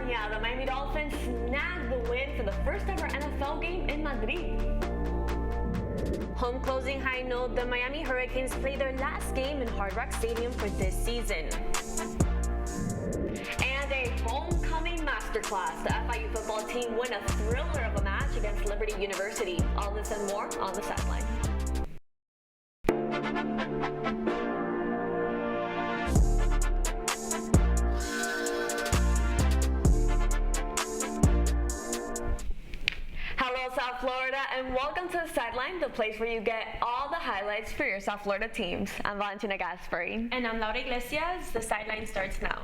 España, the Miami Dolphins snagged the win for the first ever NFL game in Madrid. Home closing high note, the Miami Hurricanes played their last game in Hard Rock Stadium for this season. And a homecoming masterclass. The F.I.U football team win a thriller of a match against Liberty University. All this and more on the Sideline. South Florida, and welcome to the Sideline, the place where you get all the highlights for your South Florida teams. I'm Valentina Gaspari. And I'm Laura Iglesias. The Sideline starts now.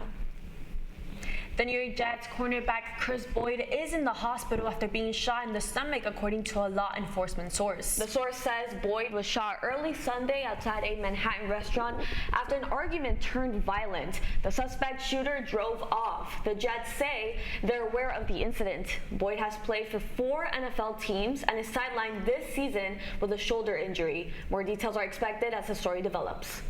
The New York Jets cornerback Chris Boyd is in the hospital after being shot in the stomach, according to a law enforcement source. The source says Boyd was shot early Sunday outside a Manhattan restaurant after an argument turned violent. The suspect shooter drove off. The Jets say they're aware of the incident. Boyd has played for 4 NFL teams and is sidelined this season with a shoulder injury. More details are expected as the story develops.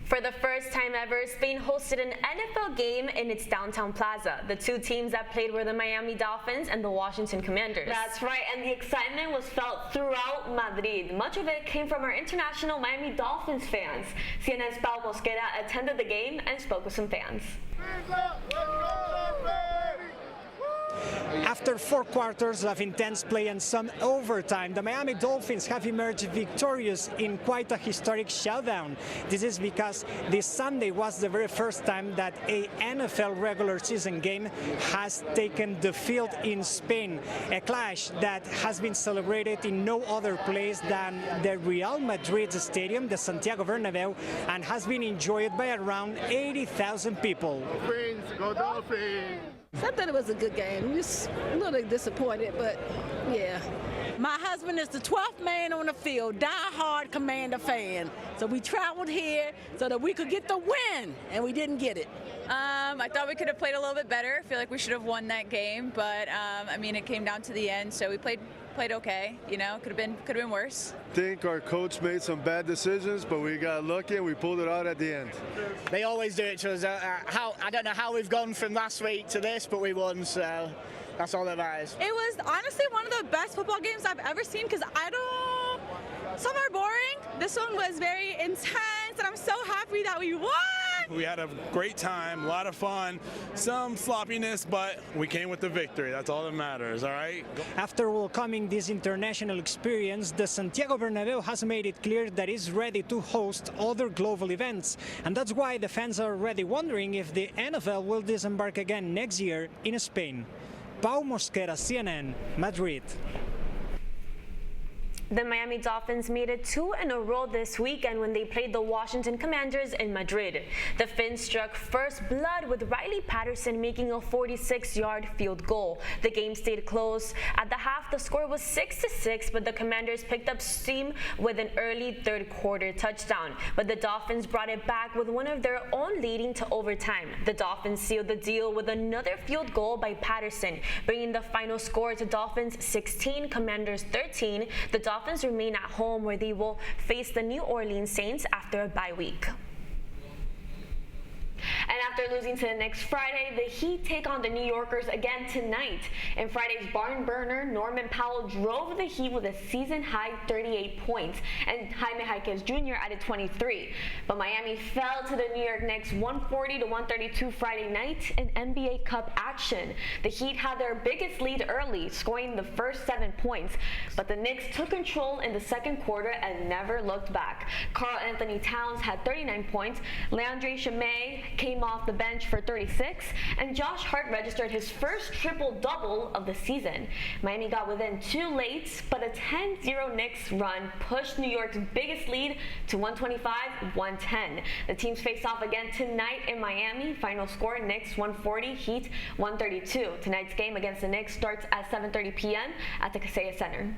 For the first time ever, Spain hosted an NFL game in its downtown plaza. The two teams that played were the Miami Dolphins and the Washington Commanders. That's right, and the excitement was felt throughout Madrid. Much of it came from our international Miami Dolphins fans. CNN's Pau Mosquera attended the game and spoke with some fans. After 4 quarters of intense play and some overtime, the Miami Dolphins have emerged victorious in quite a historic showdown. This is because this Sunday was the very first time that a NFL regular season game has taken the field in Spain, a clash that has been celebrated in no other place than the Real Madrid stadium, the Santiago Bernabeu, and has been enjoyed by around 80,000 people. Dolphins, go Dolphins! I thought it was a good game. Just a little disappointed, but yeah. My husband is the 12th man on the field, die-hard Commander fan. So we traveled here so that we could get the win, and we didn't get it. I thought we could have played a little bit better. I feel like we should have won that game, but I mean, it came down to the end, so we played okay. You know, could have been worse. I think our coach made some bad decisions, but we got lucky and we pulled it out at the end. They always do it to us. I don't know how we've gone from last week to this, but we won, so that's all that matters. It was honestly one of the best football games I've ever seen because some are boring. This one was very intense, and I'm so happy that we won. We had a great time, a lot of fun, some sloppiness, but we came with the victory. That's all that matters, all right? After welcoming this international experience, the Santiago Bernabeu has made it clear that it's ready to host other global events. And that's why the fans are already wondering if the NFL will disembark again next year in Spain. Pau Mosquera, CNN, Madrid. The Miami Dolphins made it 2 in a row this weekend when they played the Washington Commanders in Madrid. The Fins struck first blood with Riley Patterson making a 46-yard field goal. The game stayed close. At the half, the score was 6-6, but the Commanders picked up steam with an early third quarter touchdown. But the Dolphins brought it back with one of their own, leading to overtime. The Dolphins sealed the deal with another field goal by Patterson, bringing the final score to Dolphins 16, Commanders 13. The Dolphins remain at home where they will face the New Orleans Saints after a bye week. And after losing to the Knicks Friday, the Heat take on the New Yorkers again tonight. In Friday's barn burner, Norman Powell drove the Heat with a season-high 38 points, and Jaime Jaquez Jr. added 23. But Miami fell to the New York Knicks 140-132 Friday night in NBA Cup action. The Heat had their biggest lead early, scoring the first 7 points, but the Knicks took control in the second quarter and never looked back. Karl Anthony Towns had 39 points, Leandre Shamet came off the bench for 36, and Josh Hart registered his first triple-double of the season. Miami got within 2 late, but a 10-0 Knicks run pushed New York's biggest lead to 125-110. The teams face off again tonight in Miami. Final score, Knicks 140, Heat 132. Tonight's game against the Knicks starts at 7:30 p.m. at the Kaseya Center.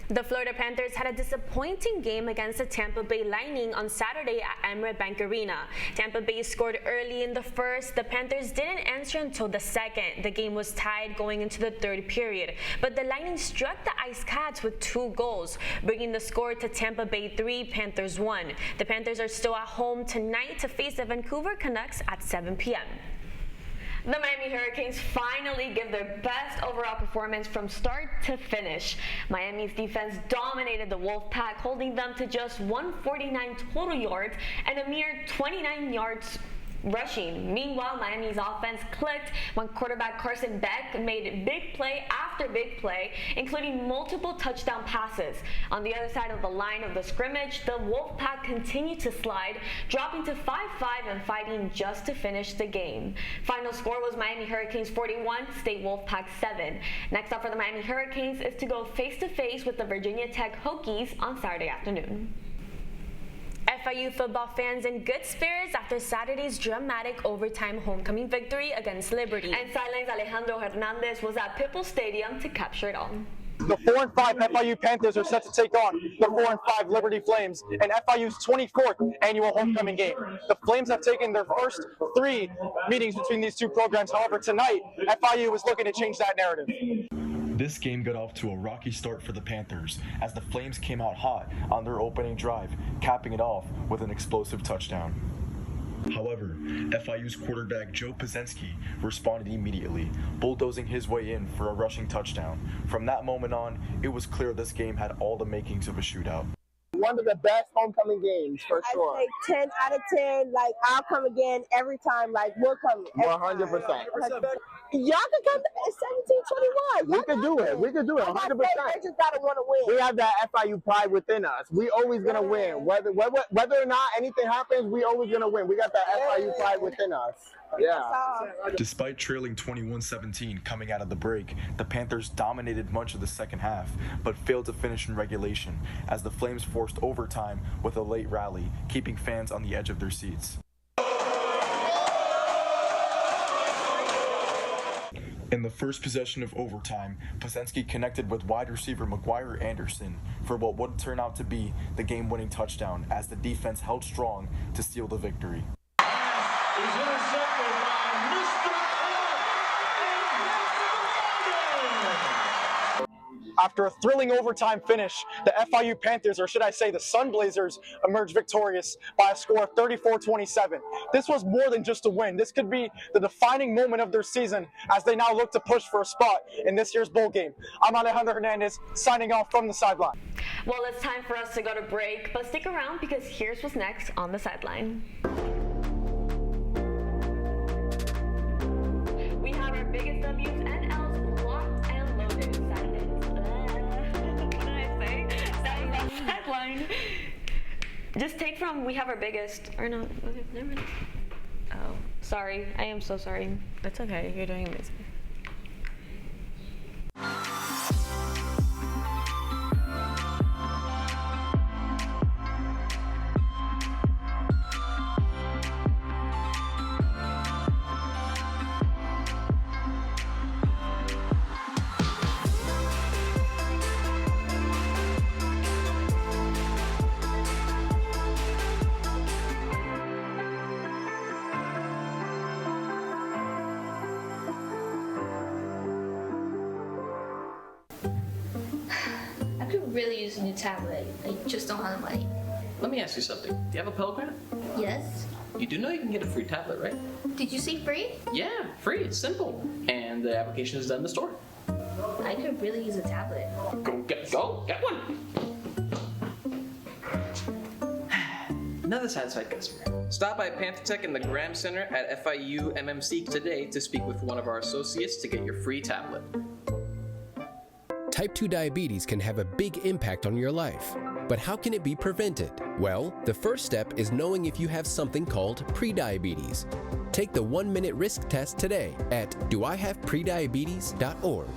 The Florida Panthers had a disappointing game against the Tampa Bay Lightning on Saturday at Emirates Bank Arena. Tampa Bay scored early in the first. The Panthers didn't answer until the second. The game was tied going into the third period, but the Lightning struck the Ice Cats with 2 goals, bringing the score to Tampa Bay 3, Panthers 1. The Panthers are still at home tonight to face the Vancouver Canucks at 7 p.m. The Miami Hurricanes finally give their best overall performance from start to finish. Miami's defense dominated the Wolfpack, holding them to just 149 total yards and a mere 29 yards rushing. Meanwhile, Miami's offense clicked when quarterback Carson Beck made big play after big play, including multiple touchdown passes. On the other side of the line of the scrimmage, the Wolfpack continued to slide, dropping to 5-5 and fighting just to finish the game. Final score was Miami Hurricanes 41, State Wolfpack 7. Next up for the Miami Hurricanes is to go face-to-face with the Virginia Tech Hokies on Saturday afternoon. F.I.U. football fans in good spirits after Saturday's dramatic overtime homecoming victory against Liberty. And Sideline's Alejandro Hernandez was at Pippel Stadium to capture it all. The 4-5 F.I.U. Panthers are set to take on the 4-5 Liberty Flames in F.I.U.'s 24th annual homecoming game. The Flames have taken their first 3 meetings between these two programs. However, tonight, F.I.U. is looking to change that narrative. This game got off to a rocky start for the Panthers as the Flames came out hot on their opening drive, capping it off with an explosive touchdown. However, FIU's quarterback Joe Pazensky responded immediately, bulldozing his way in for a rushing touchdown. From that moment on, it was clear this game had all the makings of a shootout. One of the best homecoming games, for sure. I say 10 out of 10. Like, I'll come again every time. Like, we'll come. 100%. Y'all can come at 17-21. We can do it. We can do it. 100%. They just gotta want to win. We have that FIU pride within us. We always gonna win. Whether or not anything happens, we always gonna win. We got that FIU pride within us. Yeah. Despite trailing 21-17 coming out of the break, the Panthers dominated much of the second half, but failed to finish in regulation as the Flames forced overtime with a late rally, keeping fans on the edge of their seats. In the first possession of overtime, Pazensky connected with wide receiver McGuire Anderson for what would turn out to be the game-winning touchdown as the defense held strong to steal the victory. Is intercepted by Mr. After a thrilling overtime finish, the FIU Panthers, or should I say the Sunblazers, emerged victorious by a score of 34-27. This was more than just a win. This could be the defining moment of their season as they now look to push for a spot in this year's bowl game. I'm Alejandro Hernandez, signing off from the sideline. Well, it's time for us to go to break, but stick around because here's what's next on the sideline. We have our biggest W's and L's locked and loaded. What did I say? Sideline. Just take from we have our biggest, or no, okay, never mind. Oh, sorry. I am so sorry. That's okay. You're doing amazing. Really use a new tablet. I just don't have the money. Let me ask you something. Do you have a Pell Grant? Yes. You do know you can get a free tablet, right? Did you say free? Yeah, free. It's simple. And the application is done in the store. I could really use a tablet. Get one. Another satisfied customer. Stop by PantherTech in the Graham Center at FIU MMC today to speak with one of our associates to get your free tablet. Type 2 diabetes can have a big impact on your life. But how can it be prevented? Well, the first step is knowing if you have something called prediabetes. Take the 1-minute risk test today at doihaveprediabetes.org.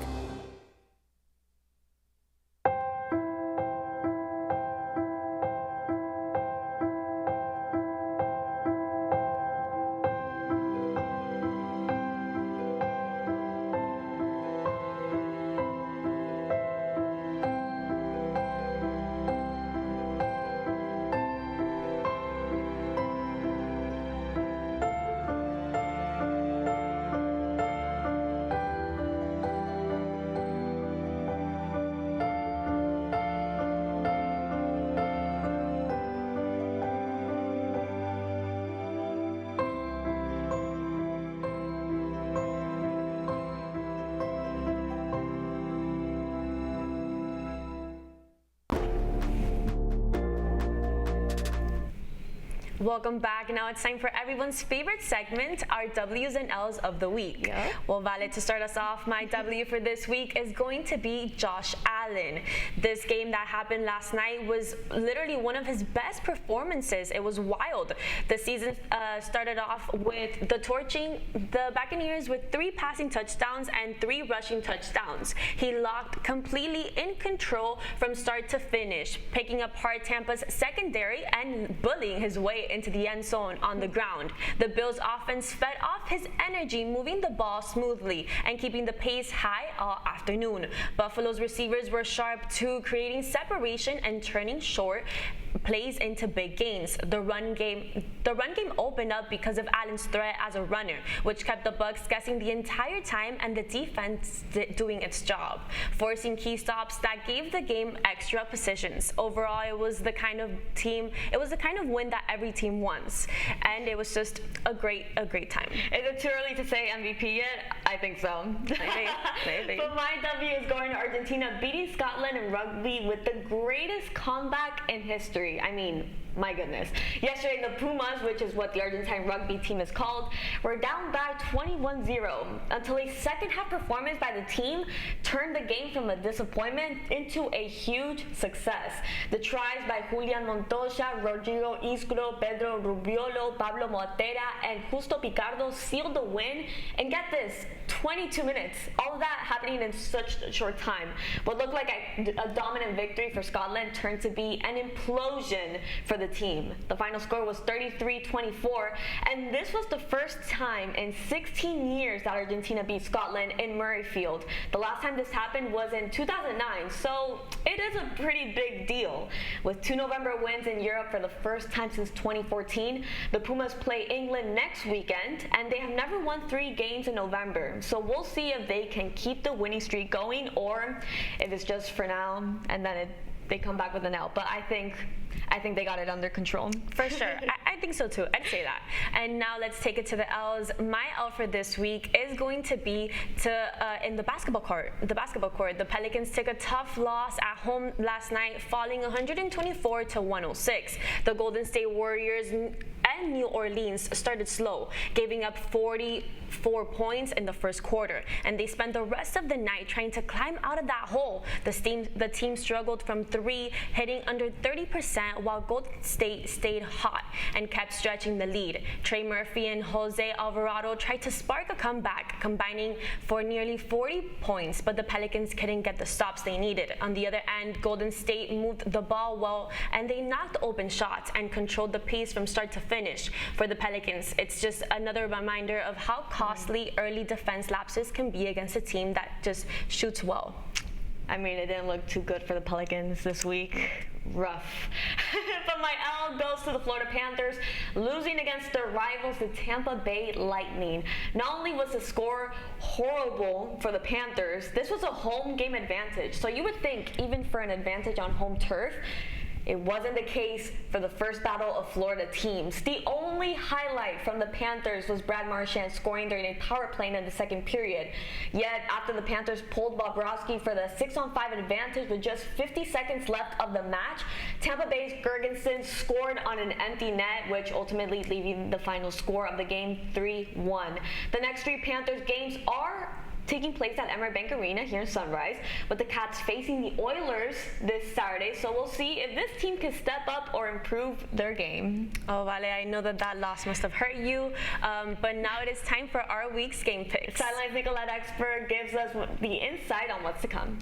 Welcome back. Now it's time for everyone's favorite segment, our W's and L's of the week. Yeah. Well, Vale, to start us off, my W for this week is going to be Josh Allen. This game that happened last night was literally one of his best performances. It was wild. The season started off with the torching the Buccaneers with 3 passing touchdowns and 3 rushing touchdowns. He locked completely in control from start to finish, picking apart Tampa's secondary and bullying his way into the end zone on the ground. The Bills' offense fed off his energy, moving the ball smoothly and keeping the pace high all afternoon. Buffalo's receivers were sharp too, creating separation and turning short plays into big gains. The run game opened up because of Allen's threat as a runner, which kept the Bucs guessing the entire time and the defense doing its job, forcing key stops that gave the game extra positions. Overall, it was the kind of win that every team wants, and it was just a great time. Is it too early to say MVP yet? I think so. Maybe. But my W is going to Argentina, beating Scotland in rugby with the greatest comeback in history. I mean, my goodness. Yesterday, the Pumas, which is what the Argentine rugby team is called, were down by 21-0 until a second half performance by the team turned the game from a disappointment into a huge success. The tries by Julian Montoya, Rodrigo Isgro, Pedro Rubiolo, Pablo Montera, and Justo Picardo sealed the win. And get this, 22 minutes. All of that happening in such a short time. What looked like a dominant victory for Scotland turned to be an implosion for the team. The final score was 33-24, and this was the first time in 16 years that Argentina beat Scotland in Murrayfield. The last time this happened was in 2009, so it is a pretty big deal. With 2 November wins in Europe for the first time since 2014, the Pumas play England next weekend, and they have never won 3 games in November. So we'll see if they can keep the winning streak going, or if it's just for now, and then they come back with an L. But I think they got it under control. For sure. I think so too. I'd say that. And now let's take it to the L's. My L for this week is going to be in the basketball court. The Pelicans took a tough loss at home last night, falling 124-106. The Golden State Warriors and New Orleans started slow, giving up 44 points in the first quarter, and they spent the rest of the night trying to climb out of that hole. The team struggled from 3, hitting under 30%, while Golden State stayed hot and kept stretching the lead. Trey Murphy and Jose Alvarado tried to spark a comeback, combining for nearly 40 points, but the Pelicans couldn't get the stops they needed. On the other end, Golden State moved the ball well, and they knocked open shots and controlled the pace from start to finish. For the Pelicans, it's just another reminder of how costly early defense lapses can be against a team that just shoots well. I mean, it didn't look too good for the Pelicans this week. Rough. But my L goes to the Florida Panthers, losing against their rivals, the Tampa Bay Lightning. Not only was the score horrible for the Panthers, this was a home game advantage. So you would think, even for an advantage on home turf, it wasn't the case for the first battle of Florida teams. The only highlight from the Panthers was Brad Marchand scoring during a power play in the second period. Yet, after the Panthers pulled Bobrovsky for the 6-on-5 advantage with just 50 seconds left of the match, Tampa Bay's Gergensen scored on an empty net, which ultimately leaving the final score of the game 3-1. The next 3 Panthers games are taking place at Emirates Bank Arena here in Sunrise, with the Cats facing the Oilers this Saturday. So we'll see if this team can step up or improve their game. Oh, Vale, I know that loss must have hurt you, but now it is time for our week's game picks. Sideline's Nicolette Expert gives us the insight on what's to come.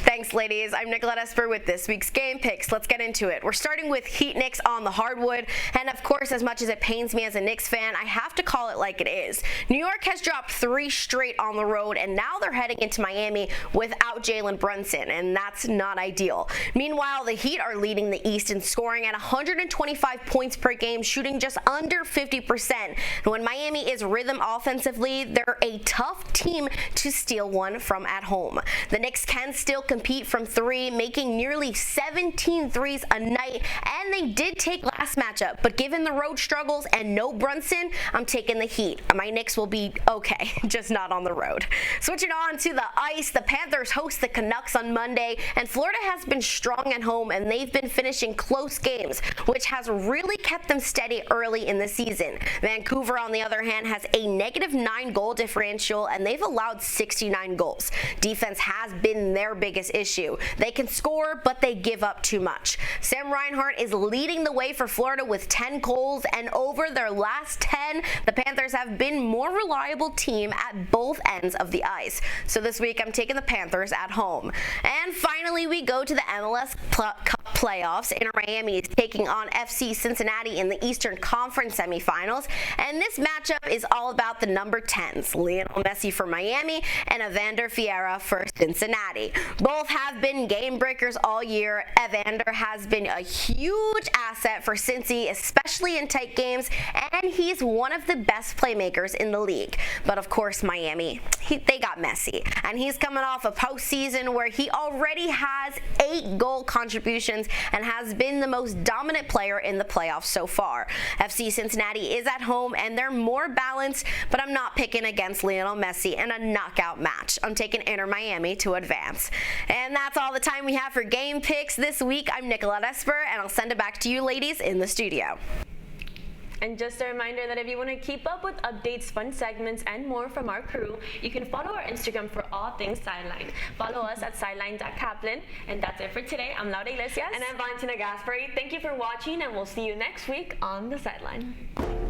Thanks, ladies. I'm Nicolette Esper with this week's game picks. Let's get into it. We're starting with Heat Knicks on the hardwood, and of course, as much as it pains me as a Knicks fan, I have to call it like it is. New York has dropped 3 straight on the road, and now they're heading into Miami without Jalen Brunson, and that's not ideal. Meanwhile, the Heat are leading the East in scoring at 125 points per game, shooting just under 50%. And when Miami is rhythm offensively, they're a tough team to steal one from at home. The Knicks can still compete compete from three, making nearly 17 threes a night, and they did take last matchup, but given the road struggles and no Brunson, I'm taking the Heat. My Knicks will be okay, just not on the road. Switching on to the ice, the Panthers host the Canucks on Monday, and Florida has been strong at home, and they've been finishing close games, which has really kept them steady early in the season. Vancouver, on the other hand, has a -9 goal differential, and they've allowed 69 goals. Defense has been their biggest issue. They can score, but they give up too much. Sam Reinhart is leading the way for Florida with 10 goals, and over their last 10, the Panthers have been more reliable team at both ends of the ice. So this week, I'm taking the Panthers at home. And finally, we go to the MLS Cup playoffs. Inter Miami is taking on FC Cincinnati in the Eastern Conference semifinals, and this matchup is all about the number 10s, Lionel Messi for Miami and Evander Vieira for Cincinnati. Both have been game breakers all year. Evander has been a huge asset for Cincy, especially in tight games, and he's one of the best playmakers in the league. But of course, Miami, they got Messi, and he's coming off a postseason where he already has 8 goal contributions and has been the most dominant player in the playoffs so far. FC Cincinnati is at home, and they're more balanced, but I'm not picking against Lionel Messi in a knockout match. I'm taking Inter Miami to advance. And that's all the time we have for game picks this week. I'm Nicolette Esper, and I'll send it back to you ladies in the studio. And just a reminder that if you want to keep up with updates, fun segments, and more from our crew, you can follow our Instagram for all things Sideline. Follow us at sideline.caplin. And that's it for today. I'm Laura Iglesias. And I'm Valentina Gaspari. Thank you for watching, and we'll see you next week on The Sideline.